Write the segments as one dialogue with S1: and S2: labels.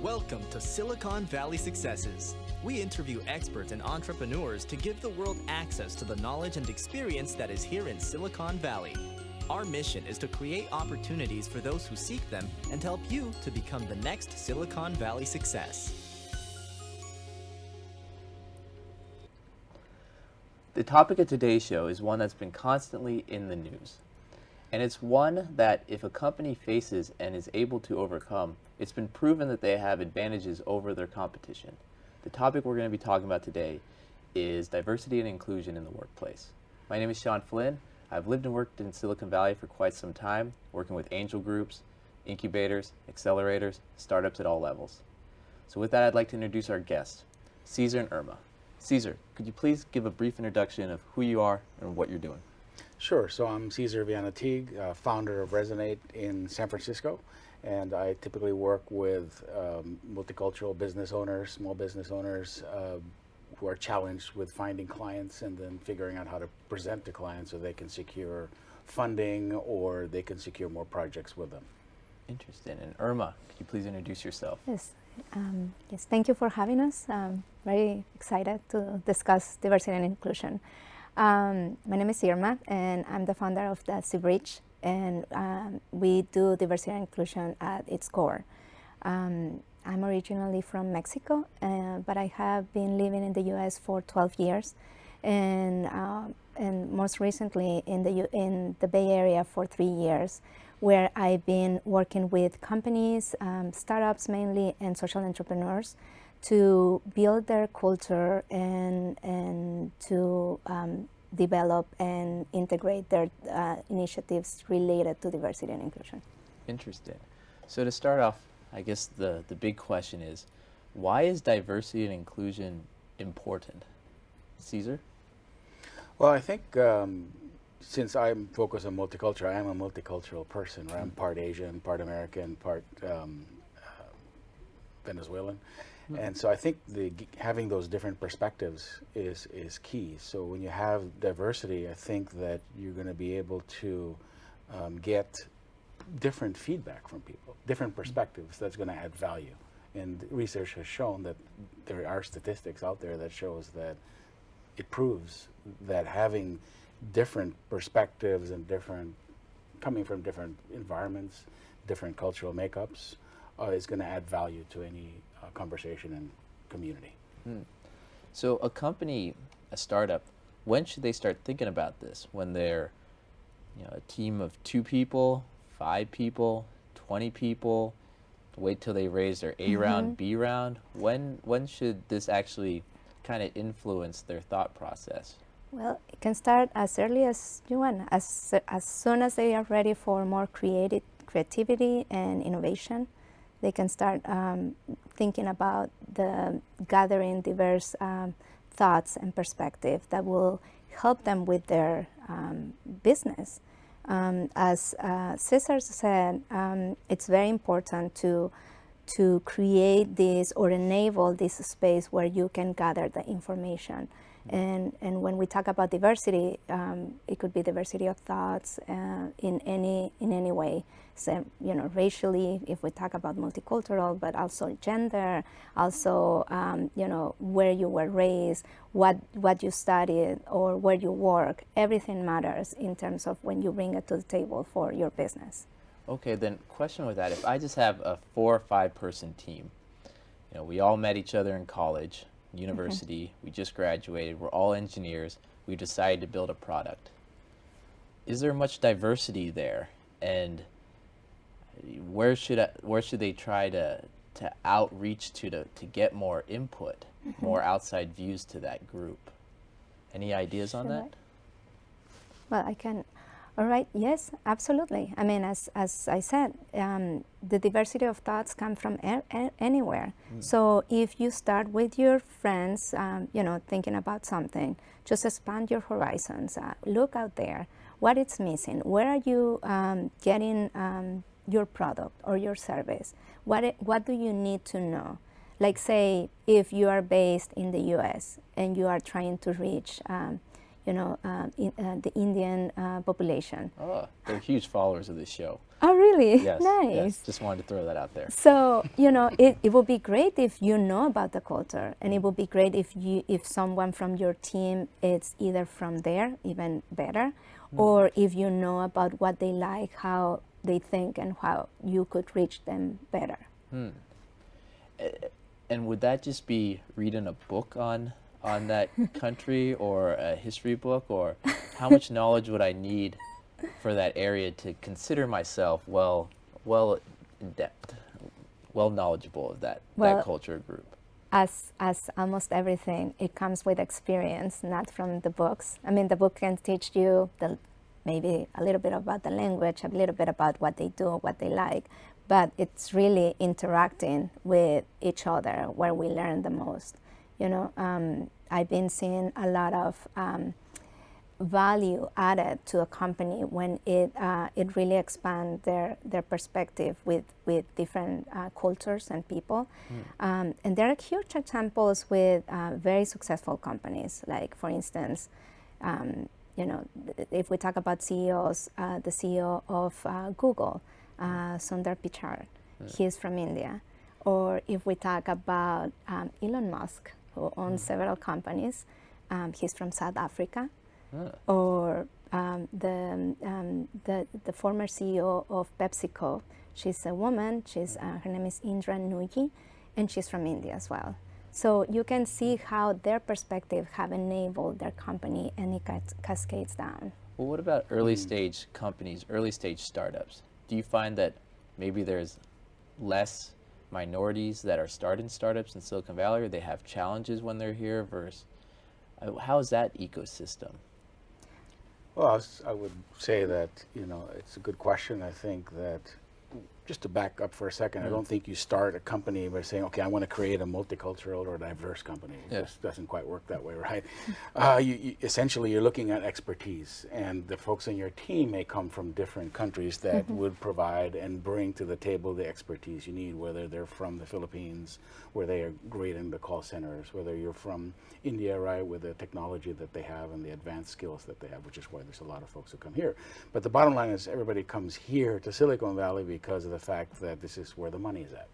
S1: Welcome to Silicon Valley Successes. We interview experts and entrepreneurs to give the world access to the knowledge and experience that is here in Silicon Valley. Our mission is to create opportunities for those who seek them and to help you to become the next Silicon Valley success.
S2: The topic of today's show is one that's been constantly in the news. And it's one that if a company faces and is able to overcome, it's been proven that they have advantages over their competition. The topic we're going to be talking about today is diversity and inclusion in the workplace. My name is Sean Flynn. I've lived and worked in Silicon Valley for quite some time, working with angel groups, incubators, accelerators, startups at all levels. So with that, I'd like to introduce our guests, Ceser and Irma. Ceser, could you please give a brief introduction of who you are and what you're doing?
S3: Sure. So I'm Cesar Teague, founder of Resonate in San Francisco, and I typically work with multicultural business owners, small business owners who are challenged with finding clients and then figuring out how to present to clients so they can secure funding or they can secure more projects with them.
S2: Interesting. And Irma, could you please introduce yourself?
S4: Yes. Yes, thank you for having us. Very excited to discuss diversity and inclusion. My name is Irma, and I'm the founder of the Zoepf, and we do diversity and inclusion at its core. I'm originally from Mexico, but I have been living in the U.S. for 12 years, and most recently in the Bay Area for 3 years, where I've been working with companies, startups mainly, and social entrepreneurs to build their culture and to develop and integrate their initiatives related to diversity and inclusion.
S2: Interesting. So to start off, I guess the big question is, why is diversity and inclusion important? Ceser?
S3: Well, I think since I'm focused on multicultural, I am a multicultural person, right? I'm part Asian, part American, part Venezuelan. And so I think having those different perspectives is key. So when you have diversity, I think that you're going to be able to get different feedback from people, different perspectives that's going to add value. And research has shown that there are statistics out there that shows that it proves that having different perspectives and coming from different environments, different cultural makeups, is going to add value to any conversation and community.
S2: So a company, a startup, when should they start thinking about this? When they're a team of 2 people, 5 people, 20 people, wait till they raise their A round, B round? When should this actually kind of influence their thought process?
S4: Well, it can start as early as you want, as soon as they are ready for more creativity and innovation. They can start thinking about gathering diverse thoughts and perspectives that will help them with their business. As Cesar said, it's very important to create this or enable this space where you can gather the information. And when we talk about diversity, it could be diversity of thoughts in any way. So, racially, if we talk about multicultural, but also gender, also, where you were raised, what you studied, or where you work. Everything matters in terms of when you bring it to the table for your business.
S2: Okay, then question with that, if I just have a 4 or 5 person team, we all met each other in college, university, we just graduated, we're all engineers, we decided to build a product. Is there much diversity there? And where should they try to outreach to get more input, more outside views to that group? Any ideas on that?
S4: Well, I can. All right. Yes, absolutely. I mean, as I said, the diversity of thoughts come from anywhere. So if you start with your friends, thinking about something, just expand your horizons. Look out there. What is missing? Where are you getting your product or your service? What do you need to know? Like, say, if you are based in the U.S. and you are trying to reach the Indian population.
S2: Oh, they're huge followers of this show.
S4: Oh, really?
S2: Yes,
S4: Nice.
S2: yes. Just wanted to throw that out there.
S4: So, it would be great if you know about the culture, and it would be great if someone from your team is either from there, even better, or if you know about what they like, how they think, and how you could reach them better.
S2: And would that just be reading a book on that country, or a history book, or how much knowledge would I need for that area to consider myself well in depth, well knowledgeable of that culture group?
S4: As almost everything, it comes with experience, not from the books. I mean, the book can teach you maybe a little bit about the language, a little bit about what they do, what they like, but it's really interacting with each other where we learn the most. I've been seeing a lot of value added to a company when it really expands their perspective with different cultures and people. And there are huge examples with very successful companies. Like, for instance, if we talk about CEOs, the CEO of Google, Sundar Pichai, he's from India. Or if we talk about Elon Musk, who owns several companies, he's from South Africa. Or the former CEO of PepsiCo, she's a woman. Her name is Indra Nooyi, and she's from India as well. So you can see how their perspective have enabled their company, and it cascades down.
S2: Well, what about early stage companies, early stage startups? Do you find that maybe there's less minorities that are starting startups in Silicon Valley, or they have challenges when they're here versus, how is that ecosystem?
S3: Well, I would say that, it's a good question. I think that, just to back up for a second, I don't think you start a company by saying, okay, I want to create a multicultural or diverse company. It just doesn't quite work that way, right? Essentially, you're looking at expertise, and the folks in your team may come from different countries that would provide and bring to the table the expertise you need, whether they're from the Philippines, where they are great in the call centers, whether you're from India, right, with the technology that they have and the advanced skills that they have, which is why there's a lot of folks who come here. But the bottom line is everybody comes here to Silicon Valley because of the fact that this is where the money is at,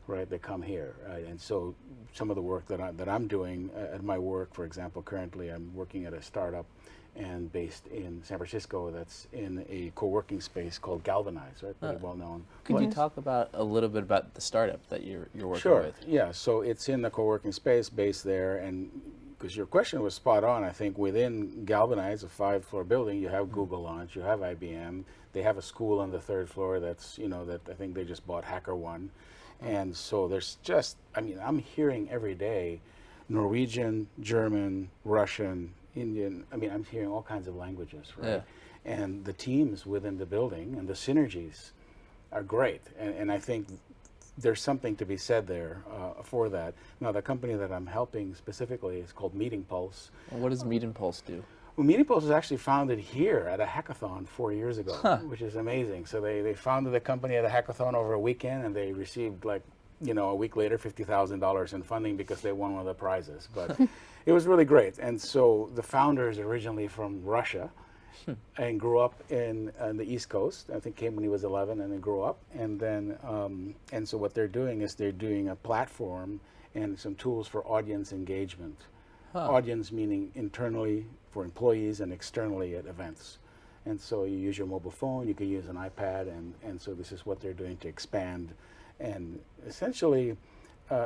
S3: right? They come here, right? And so some of the work that I'm doing at my work, for example, currently I'm working at a startup and based in San Francisco that's in a co-working space called Galvanize, right? Pretty well known.
S2: Could you talk about a little bit about the startup that you're working
S3: Sure.
S2: with?
S3: Yeah, so it's in the co-working space based there, and because your question was spot on, I think within Galvanize, a 5-floor building, you have Google Launch, you have IBM, they have a school on the 3rd floor that's, that I think they just bought HackerOne. And so there's just, I'm hearing every day Norwegian, German, Russian, Indian, I'm hearing all kinds of languages, right?
S2: Yeah.
S3: And the teams within the building and the synergies are great. And I think there's something to be said there for that. Now, the company that I'm helping specifically is called Meeting Pulse.
S2: And what does Meeting Pulse do?
S3: Well, Meeting Pulse was actually founded here at a hackathon 4 years ago, which is amazing. So they founded the company at a hackathon over a weekend, and they received, a week later, $50,000 in funding because they won one of the prizes. But it was really great. And so the founder is originally from Russia and grew up in the East Coast. I think came when he was 11 and then grew up. And then, and so what they're doing is they're doing a platform and some tools for audience engagement. Audience meaning internally for employees and externally at events. And so you use your mobile phone, you can use an iPad, and so this is what they're doing to expand and essentially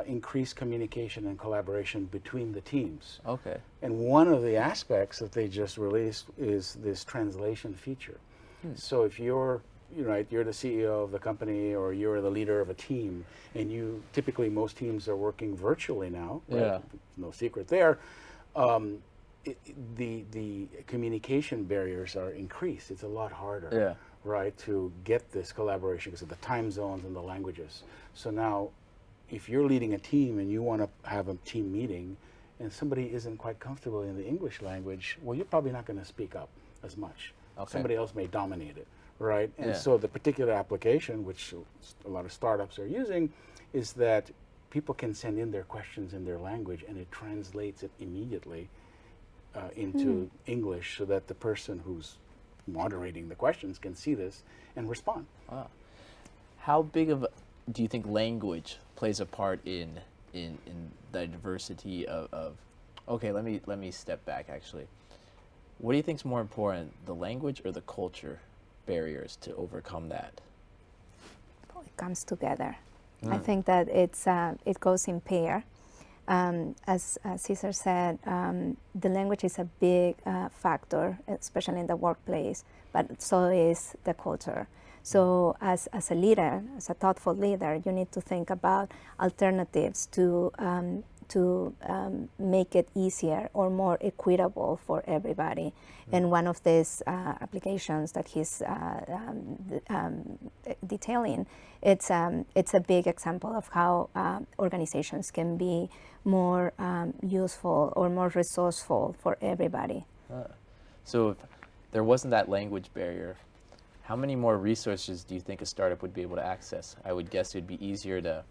S3: increase communication and collaboration between the teams.
S2: Okay.
S3: And one of the aspects that they just released is this translation feature. So if you're you're the CEO of the company or you're the leader of a team, and typically most teams are working virtually now, right?
S2: Yeah.
S3: No secret there. The communication barriers are increased. It's a lot harder, right, to get this collaboration because of the time zones and the languages. So now, if you're leading a team and you want to have a team meeting and somebody isn't quite comfortable in the English language, well, you're probably not going to speak up as much.
S2: Okay.
S3: Somebody else may dominate it, right? And so the particular application, which a lot of startups are using, is that people can send in their questions in their language and it translates it immediately into English so that the person who's moderating the questions can see this and respond.
S2: Wow. How big of do you think language plays a part in the diversity of okay, let me step back actually. What do you think is more important, the language or the culture barriers to overcome that?
S4: It comes together. I think that it goes in pair. As Ceser said, the language is a big factor, especially in the workplace, but so is the culture. So as a leader, as a thoughtful leader, you need to think about alternatives to make it easier or more equitable for everybody. And one of these applications that he's detailing, it's a big example of how organizations can be more useful or more resourceful for everybody.
S2: So if there wasn't that language barrier, how many more resources do you think a startup would be able to access? I would guess it'd be easier to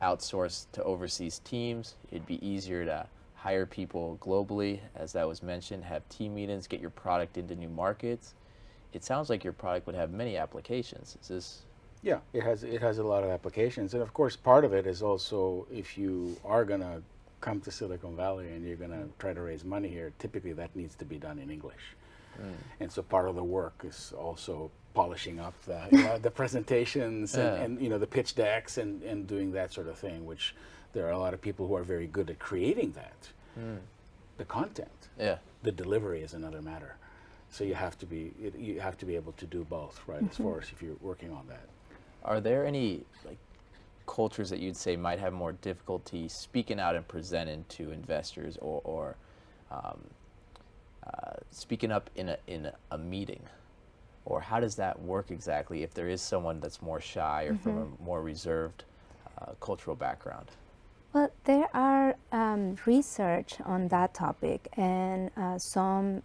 S2: outsource to overseas teams. It'd be easier to hire people globally, as that was mentioned, have team meetings, get your product into new markets. It sounds like your product would have many applications. Is this?
S3: Yeah, it has a lot of applications, and of course part of it is also if you are going to come to Silicon Valley and you're going to try to raise money here, typically that needs to be done in English. And so part of the work is also polishing up the presentations and the pitch decks and doing that sort of thing, which there are a lot of people who are very good at creating that. The content, the delivery is another matter. So you have to be able to do both, right? As far as if you're working on that.
S2: Are there any cultures that you'd say might have more difficulty speaking out and presenting to investors or speaking up in a meeting? Or how does that work exactly if there is someone that's more shy or from a more reserved cultural background?
S4: Well, there are research on that topic, and some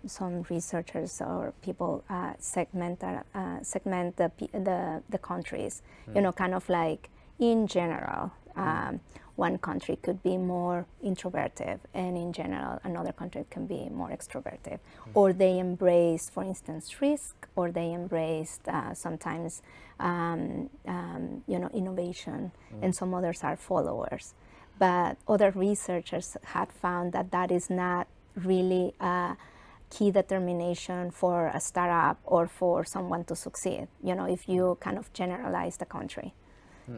S4: researchers or people segment the countries. Kind of like in general, one country could be more introverted, and in general, another country can be more extroverted. Or they embrace, for instance, risk, or they embrace sometimes, innovation, and some others are followers. But other researchers had found that that is not really a key determination for a startup or for someone to succeed, if you kind of generalize the country.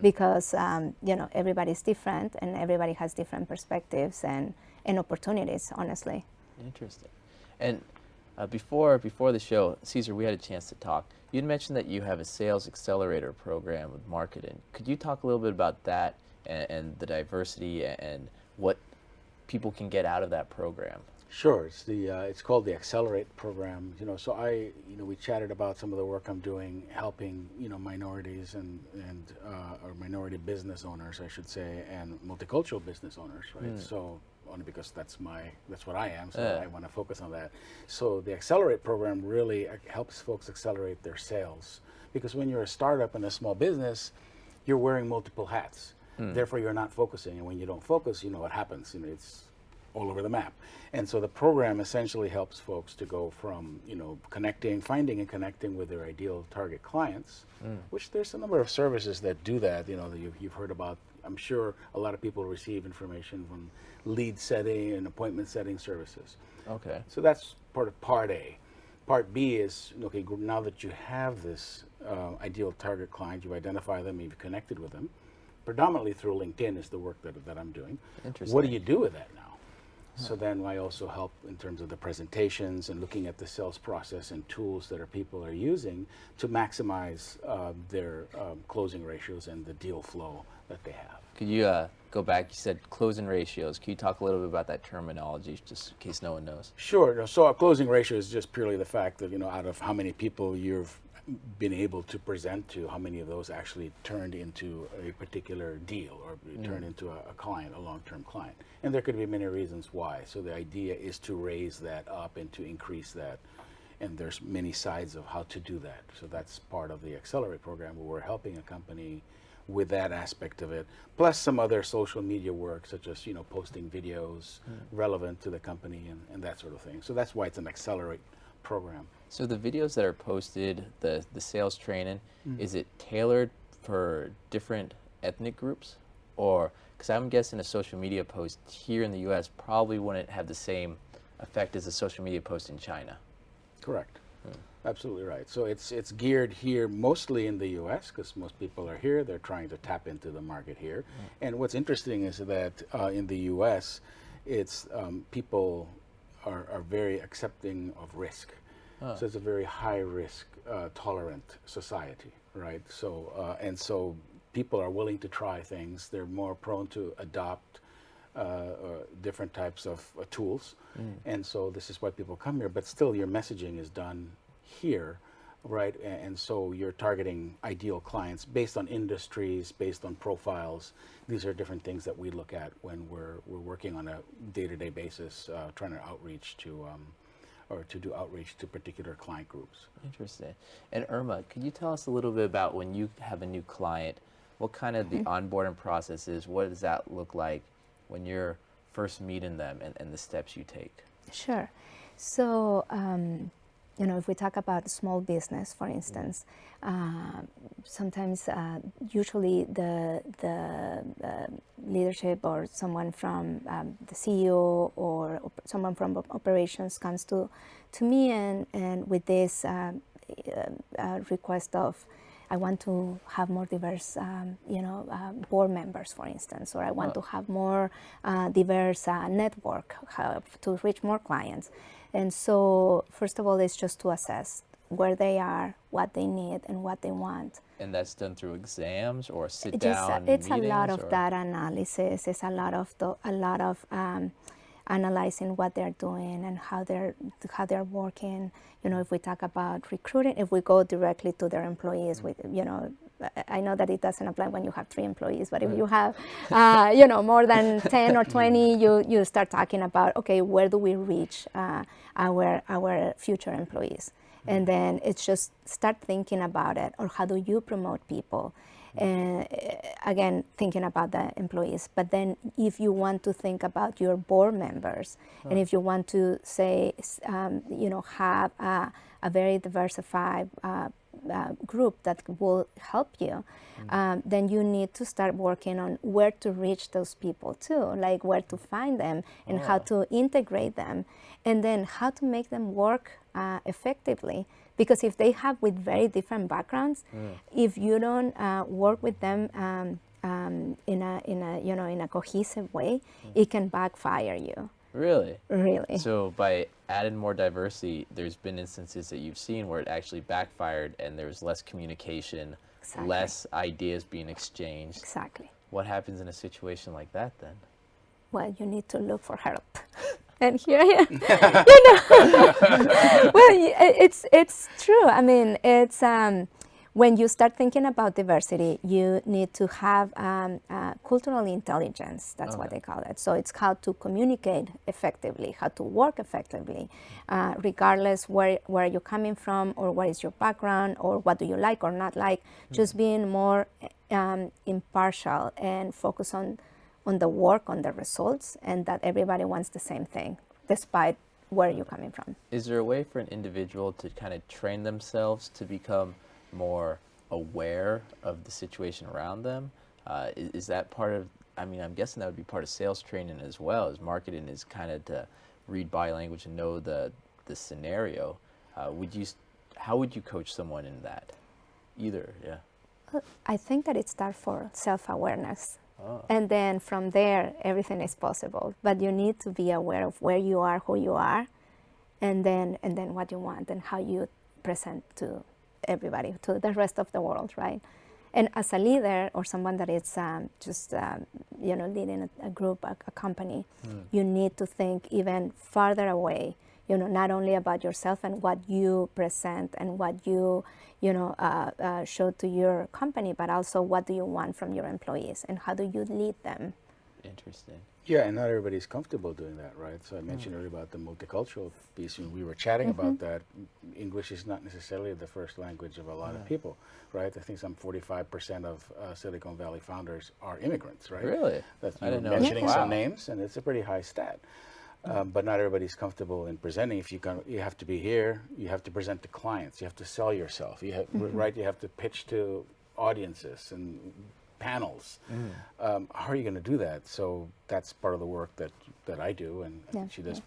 S4: Because, everybody's different and everybody has different perspectives and opportunities, honestly.
S2: Interesting. And before the show, Ceser, we had a chance to talk. You'd mentioned that you have a sales accelerator program with marketing. Could you talk a little bit about that and the diversity and what people can get out of that program?
S3: Sure. It's called the Accelerate program. So we chatted about some of the work I'm doing, helping minorities and or minority business owners, I should say, and multicultural business owners, right? So only because that's what I am, so I want to focus on that. So the Accelerate program really helps folks accelerate their sales, because when you're a startup and a small business, you're wearing multiple hats. Therefore, you're not focusing, and when you don't focus, what happens? It's all over the map. And so the program essentially helps folks to go from, finding and connecting with their ideal target clients, which there's a number of services that do that, that you've heard about. I'm sure a lot of people receive information from lead setting and appointment setting services.
S2: Okay.
S3: So that's part A. Part B is, okay, now that you have this ideal target client, you identify them, you've connected with them, predominantly through LinkedIn is the work that I'm doing.
S2: Interesting.
S3: What do you do with that now? So then I also help in terms of the presentations and looking at the sales process and tools that people are using to maximize their closing ratios and the deal flow that they have.
S2: Could you go back? You said closing ratios. Can you talk a little bit about that terminology, just in case no one knows?
S3: Sure. So a closing ratio is just purely the fact that, out of how many people you've been able to present to, how many of those actually turned into a particular deal or turned into a client, a long-term client. And there could be many reasons why. So the idea is to raise that up and to increase that. And there's many sides of how to do that. So that's part of the Accelerate program, where we're helping a company with that aspect of it, plus some other social media work, such as posting videos relevant to the company and that sort of thing. So that's why it's an Accelerate program.
S2: So the videos that are posted, the sales training, is it tailored for different ethnic groups? Or, because I'm guessing a social media post here in the US probably wouldn't have the same effect as a social media post in China.
S3: Correct. Absolutely right. So it's geared here mostly in the U.S. because most people are here. They're trying to tap into the market here. And what's interesting is that in the U.S., it's people are very accepting of risk. So it's a very high risk tolerant society, right? So and so people are willing to try things. They're more prone to adopt different types of tools. And so this is why people come here. But still, your messaging is done here, right? And so you're targeting ideal clients based on industries, based on profiles. These are different things that we look at when we're working on a day-to-day basis, trying to outreach to or to do outreach to particular client groups.
S2: Interesting. And Irma, could you tell us a little bit about when you have a new client, what kind of the onboarding process is? What does that look like when you're first meeting them and the steps you take?
S4: Sure. So, if we talk about small business, for instance, sometimes, usually the leadership or someone from the CEO or someone from operations comes to me and with this request of, I want to have more diverse, board members, for instance, or I want to have more diverse network to reach more clients. And so, first of all, it's just to assess where they are, what they need, and what they want.
S2: And that's done through exams or sit-down
S4: It's
S2: meetings?
S4: A lot of data analysis. It's a lot of analyzing what they're doing and how they're working. If we talk about recruiting, if we go directly to their employees, with I know that it doesn't apply when you have 3 employees, but if you have more than 10 or 20, you start talking about, okay, where do we reach our future employees? And then it's just start thinking about it, or how do you promote people? And again, thinking about the employees. But then if you want to think about your board members, and if you want to say, have a very diversified group that will help you, then you need to start working on where to reach those people too, like where to find them and how to integrate them, and then how to make them work effectively. Because if they have with very different backgrounds, if you don't work with them in a cohesive way, it can backfire you.
S2: Really?
S4: Really.
S2: So by adding more diversity, there's been instances that you've seen where it actually backfired and there's less communication,
S4: Exactly.
S2: less ideas being exchanged.
S4: Exactly.
S2: What happens in a situation like that then?
S4: Well, you need to look for help. And here I am. Well, it's true. I mean, it's when you start thinking about diversity, you need to have cultural intelligence. That's what they call it. So it's how to communicate effectively, how to work effectively, regardless where you're coming from or what is your background or what do you like or not like. Just being more impartial and focus on the work, on the results, and that everybody wants the same thing, despite where you're coming from.
S2: Is there a way for an individual to kind of train themselves to become more aware of the situation around them? Is that part of, I mean, I'm guessing that would be part of sales training as well, as marketing is kind of to read body language and know the scenario. How would you coach someone in that? Either, yeah.
S4: I think that it starts for self-awareness. And then from there, everything is possible. But you need to be aware of where you are, who you are, and then what you want and how you present to everybody, to the rest of the world, right? And as a leader or someone that is leading a group, a company, you need to think even farther away. Not only about yourself and what you present and what you show to your company, but also what do you want from your employees and how do you lead them?
S2: Interesting.
S3: Yeah, and not everybody's comfortable doing that, right? So I mentioned earlier about the multicultural piece. And we were chatting about that. English is not necessarily the first language of a lot of people, right? I think some 45% of Silicon Valley founders are immigrants, right?
S2: Really?
S3: That's,
S2: I didn't know.
S3: mentioning
S2: Wow.
S3: some names, and it's a pretty high stat. But not everybody's comfortable in presenting. If you have to be here, you have to present to clients, you have to sell yourself, you have, right? You have to pitch to audiences and panels. How are you going to do that? So that's part of the work that I do, and she does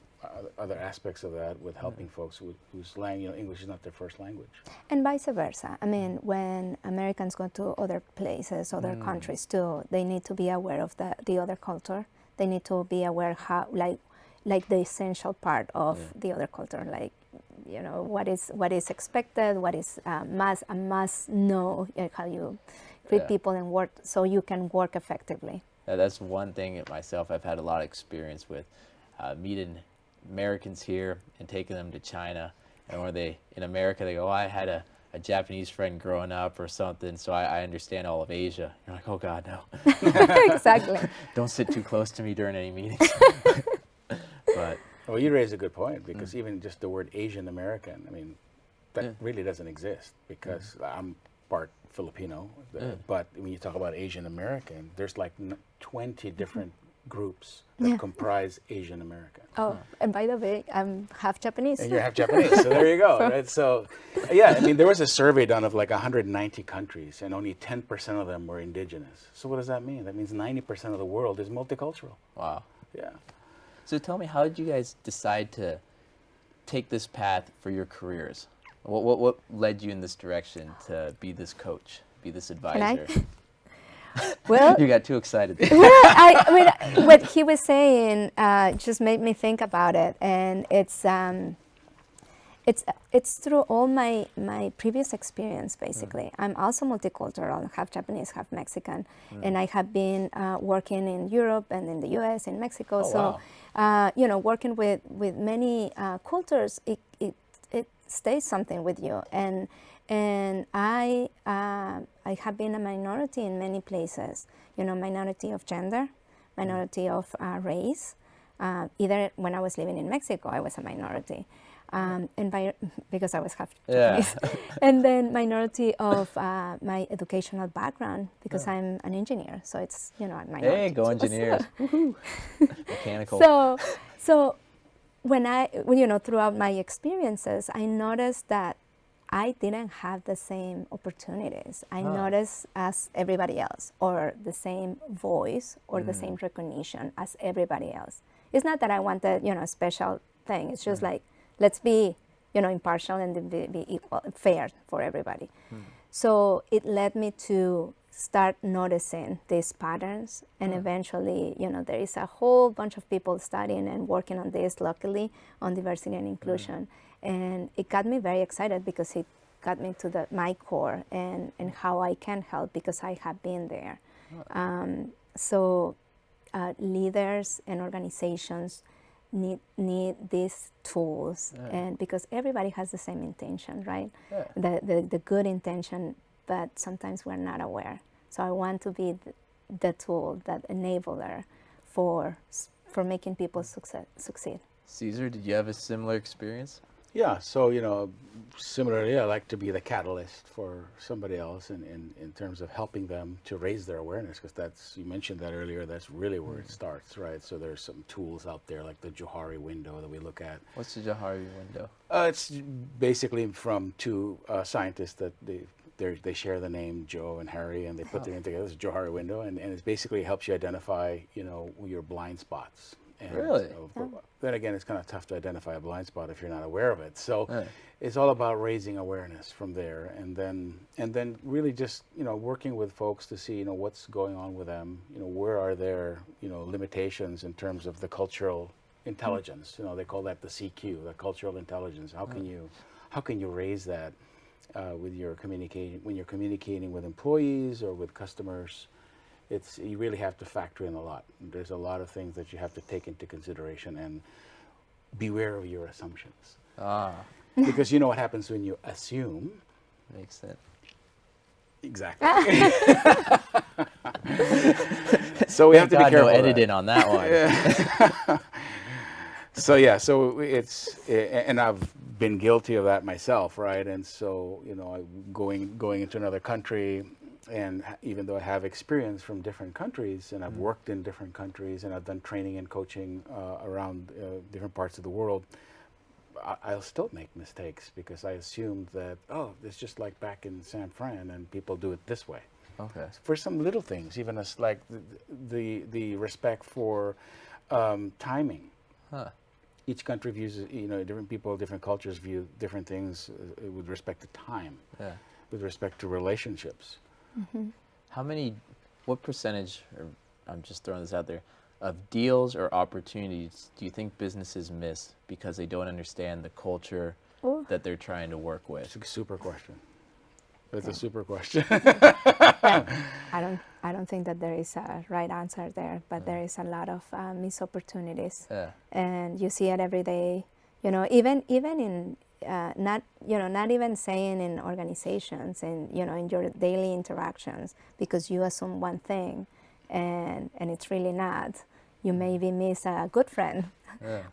S3: other aspects of that with helping folks whose English is not their first language.
S4: And vice versa. I mean, when Americans go to other places, other countries too, they need to be aware of the other culture. They need to be aware how, like the essential part of the other culture, like, you know, what is expected, what is must know, how you treat people and work, so you can work effectively.
S2: That's one thing myself I've had a lot of experience with, meeting Americans here and taking them to China, and where in America they go, oh, I had a Japanese friend growing up or something, so I understand all of Asia. You're like, oh God, no.
S4: Exactly.
S2: Don't sit too close to me during any meetings. But
S3: well, you raise a good point, because even just the word Asian American, I mean, that really doesn't exist, because I'm part Filipino, but when you talk about Asian American, there's like 20 different groups that comprise Asian American.
S4: Oh, and by the way, I'm half Japanese.
S3: And you're half Japanese, so there you go, right? So, yeah, I mean, there was a survey done of like 190 countries, and only 10% of them were indigenous. So what does that mean? That means 90% of the world is multicultural.
S2: wow.
S3: Yeah.
S2: So tell me, how did you guys decide to take this path for your careers? What led you in this direction to be this coach, be this advisor?
S4: Well,
S2: You got too excited.
S4: well, I mean, what he was saying just made me think about it, and it's through all my previous experience, basically. I'm also multicultural, half Japanese, half Mexican, and I have been working in Europe and in the U.S., in Mexico.
S2: Oh,
S4: so, you know, working with many cultures, it stays something with you. And I have been a minority in many places. You know, minority of gender, minority of race. Either when I was living in Mexico, I was a minority. Because I was half Japanese, and then minority of my educational background, because I'm an engineer, so it's, you know, a minority.
S2: Hey, go engineers! Mechanical.
S4: So when you know, throughout my experiences, I noticed that I didn't have the same opportunities. I noticed as everybody else, or the same voice, or the same recognition as everybody else. It's not that I wanted, you know, a special thing. It's just like, let's be, you know, impartial and be equal, fair for everybody. So it led me to start noticing these patterns, and eventually, you know, there is a whole bunch of people studying and working on this, luckily, on diversity and inclusion. And it got me very excited, because it got me to my core and how I can help, because I have been there. So leaders and organizations need these tools, and because everybody has the same intention, right? The good intention, but sometimes we're not aware. So I want to be the tool, that enabler for making people succeed.
S2: Ceser, did you have a similar experience?
S3: Yeah, so, you know, similarly, I like to be the catalyst for somebody else in terms of helping them to raise their awareness, because you mentioned that earlier, that's really where it starts, right? So there's some tools out there like the Johari window that we look at.
S2: What's the Johari window?
S3: It's basically from two scientists that they share the name Joe and Harry, and they put their name together. It's a Johari window, and it basically helps you identify, you know, your blind spots. And
S2: really?
S3: Then again, it's kind of tough to identify a blind spot if you're not aware of it. So it's all about raising awareness from there, and then really just, you know, working with folks to see, you know, what's going on with them. You know, where are their, you know, limitations in terms of the cultural intelligence. You know, they call that the CQ, the cultural intelligence. How can you raise that with your communication when you're communicating with employees or with customers? You really have to factor in a lot. There's a lot of things that you have to take into consideration, and beware of your assumptions. Because you know what happens when you assume.
S2: Makes sense.
S3: Exactly. So we have to be
S2: Thank God,
S3: careful.
S2: no
S3: of that.
S2: editing on that one.
S3: So yeah, so and I've been guilty of that myself, right? And so going into another country, and even though I have experience from different countries, and I've worked in different countries, and I've done training and coaching around different parts of the world, I'll still make mistakes because I assumed that it's just like back in San Fran, and people do it this way.
S2: Okay.
S3: For some little things, even as like the respect for timing.
S2: Huh.
S3: Each country views, different people, different cultures view different things with respect to time,
S2: Yeah.
S3: with respect to relationships.
S2: What percentage, or I'm just throwing this out there, of deals or opportunities do you think businesses miss because they don't understand the culture that they're trying to work with?
S3: It's a super question. It's a super question.
S4: I don't think that there is a right answer there, but there is a lot of missed opportunities, and you see it every day. Even in not even saying in organizations and in your daily interactions, because you assume one thing, and it's really not. You maybe miss a good friend,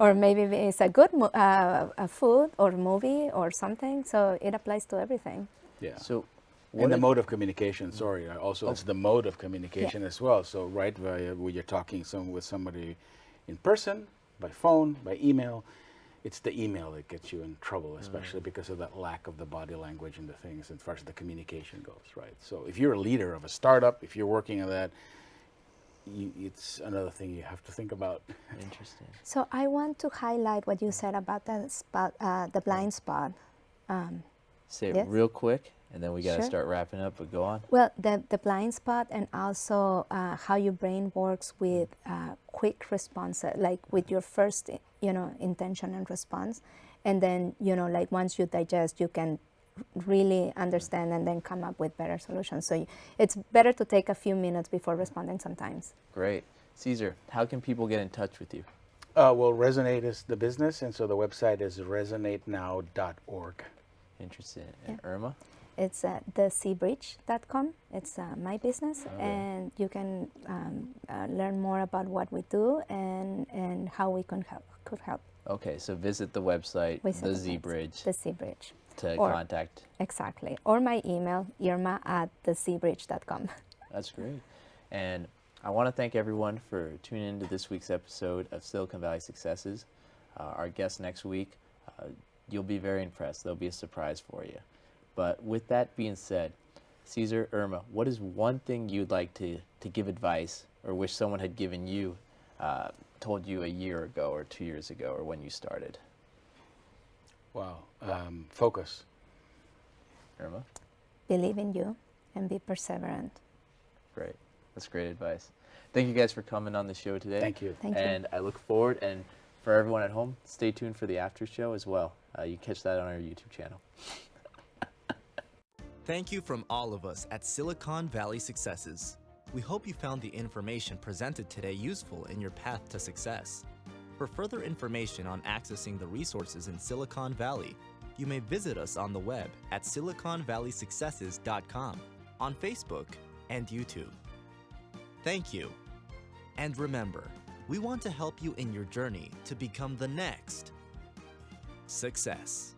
S4: or maybe miss a good a food or movie or something. So it applies to everything.
S3: Yeah.
S2: So,
S3: and the mode of communication, also it's the mode of communication as well. So when you're talking with somebody in person, by phone, by email, it's the email that gets you in trouble, especially because of that lack of the body language and the things as far as the communication goes, right? So if you're a leader of a startup, if you're working on that, it's another thing you have to think about.
S2: Interesting.
S4: So I want to highlight what you said about the spot, the blind spot.
S2: Say it real quick, and then we got to
S4: Sure.
S2: start wrapping up, but go on.
S4: Well, the blind spot, and also how your brain works with quick response, like with your first, intention and response, and then like once you digest, you can really understand and then come up with better solutions. So it's better to take a few minutes before responding sometimes.
S2: Great. Ceser, how can people get in touch with you?
S3: Well, Resonate is the business, and so the website is resonatenow.org.
S2: Interesting. And Irma?
S4: It's thesbridge.com. It's my business, and you can learn more about what we do and how we could help.
S2: Okay, so visit the website, the Z-Bridge,
S4: The Zbridge.
S2: to contact.
S4: Exactly. Or my email, irma@thezbridge.com.
S2: That's great. And I want to thank everyone for tuning into this week's episode of Silicon Valley Successes. Our guest next week, you'll be very impressed. There'll be a surprise for you. But with that being said, Ceser, Irma, what is one thing you'd like to give advice or wish someone had given you, told you a year ago or 2 years ago or when you started?
S3: Wow. Focus.
S2: Irma?
S4: Believe in you and be perseverant.
S2: Great. That's great advice. Thank you guys for coming on the show today.
S3: Thank you.
S4: Thank you.
S2: And I look forward, and for everyone at home, stay tuned for the after show as well. You can catch that on our YouTube channel.
S1: Thank you from all of us at Silicon Valley Successes. We hope you found the information presented today useful in your path to success. For further information on accessing the resources in Silicon Valley, you may visit us on the web at siliconvalleysuccesses.com, on Facebook, and YouTube. Thank you. And remember, we want to help you in your journey to become the next success.